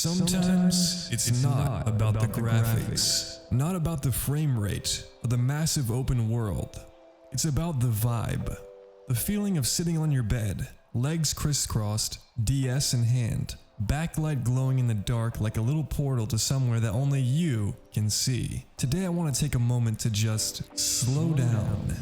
Sometimes it's not about the graphics, not about the frame rate or the massive open world. It's about the vibe, the feeling of sitting on your bed, legs crisscrossed, DS in hand, backlight glowing in the dark like a little portal to somewhere that only you can see. Today I want to take a moment to just slow down.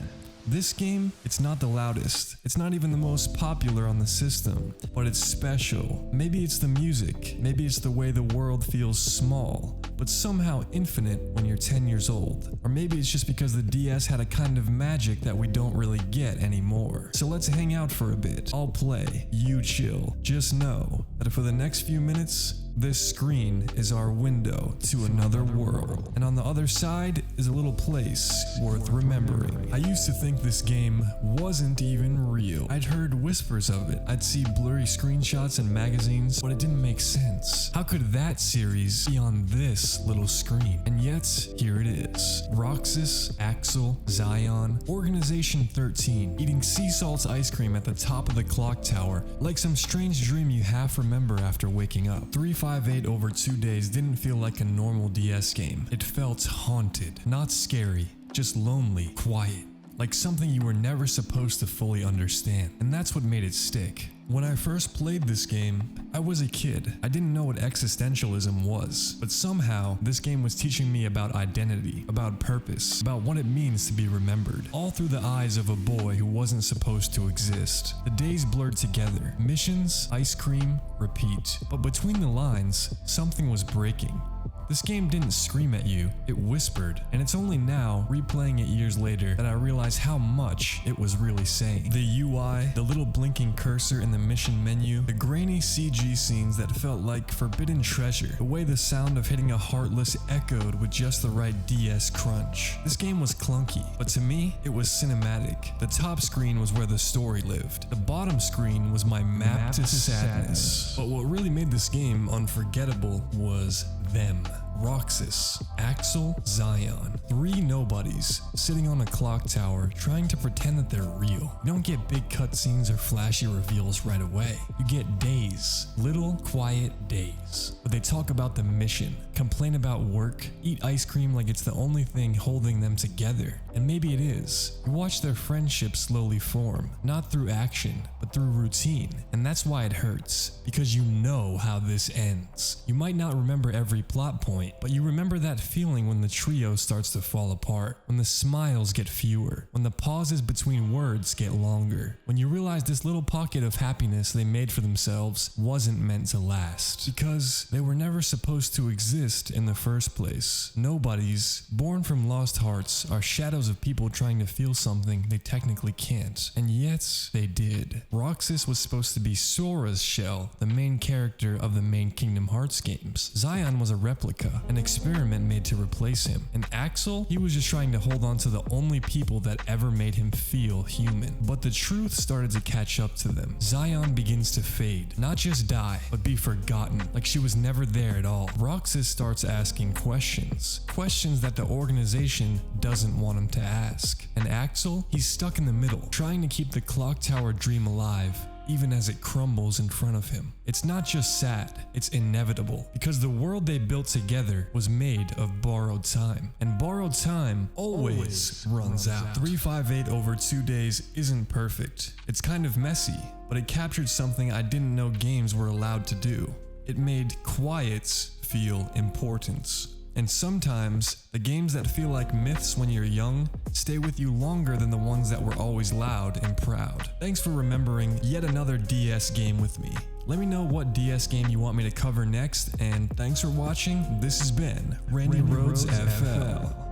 This game, it's not the loudest, it's not even the most popular on the system, but it's special. Maybe it's the music, maybe it's the way the world feels small, but somehow infinite when you're 10 years old. Or maybe it's just because the DS had a kind of magic that we don't really get anymore. So let's hang out for a bit. I'll play, you chill. Just know that for the next few minutes, this screen is our window to another world. And on the other side is a little place worth remembering. I used to think this game wasn't even real. I'd heard whispers of it. I'd see blurry screenshots in magazines, but it didn't make sense. How could that series be on this little screen? And yet, here it is. Roxas, Axel, Xion, Organization XIII, eating sea salt ice cream at the top of the clock tower, like some strange dream you half remember after waking up. 358 over 2 days didn't feel like a normal DS game. It felt haunted, not scary, just lonely, quiet, like something you were never supposed to fully understand. And that's what made it stick. When I first played this game, I was a kid. I didn't know what existentialism was, but somehow this game was teaching me about identity, about purpose, about what it means to be remembered, all through the eyes of a boy who wasn't supposed to exist. The days blurred together, missions, ice cream, repeat. But between the lines, something was breaking. This game didn't scream at you, it whispered, and it's only now, replaying it years later, that I realize how much it was really saying. The UI, the little blinking cursor in the mission menu, the grainy CG scenes that felt like forbidden treasure, the way the sound of hitting a heartless echoed with just the right DS crunch. This game was clunky, but to me, it was cinematic. The top screen was where the story lived. The bottom screen was my map to sadness. But what really made this game unforgettable was them. Roxas, Axel, Xion. 3 nobodies sitting on a clock tower trying to pretend that they're real. You don't get big cutscenes or flashy reveals right away. You get days, little quiet days. But they talk about the mission, complain about work, eat ice cream like it's the only thing holding them together. And maybe it is. You watch their friendship slowly form, not through action, but through routine. And that's why it hurts, because you know how this ends. You might not remember every plot point, but you remember that feeling when the trio starts to fall apart, when the smiles get fewer, when the pauses between words get longer, when you realize this little pocket of happiness they made for themselves wasn't meant to last, because they were never supposed to exist in the first place. Nobodies, born from lost hearts, are shadows of people trying to feel something they technically can't, and yet they did. Roxas was supposed to be Sora's shell, the main character of the main Kingdom Hearts games. Xion was a replica, an experiment made to replace him. And Axel, he was just trying to hold on to the only people that ever made him feel human. But the truth started to catch up to them. Xion begins to fade, not just die, but be forgotten, like she was never there at all. Roxas starts asking questions that the organization doesn't want him to ask. And Axel, he's stuck in the middle, trying to keep the clock tower dream alive, even as it crumbles in front of him. It's not just sad, it's inevitable, because the world they built together was made of borrowed time, and borrowed time always runs out. 358 over 2 days isn't perfect. It's kind of messy, but it captured something I didn't know games were allowed to do. It made quiets feel important. And sometimes, the games that feel like myths when you're young stay with you longer than the ones that were always loud and proud. Thanks for remembering yet another DS game with me. Let me know what DS game you want me to cover next, and thanks for watching. This has been Randy Rhodes FL.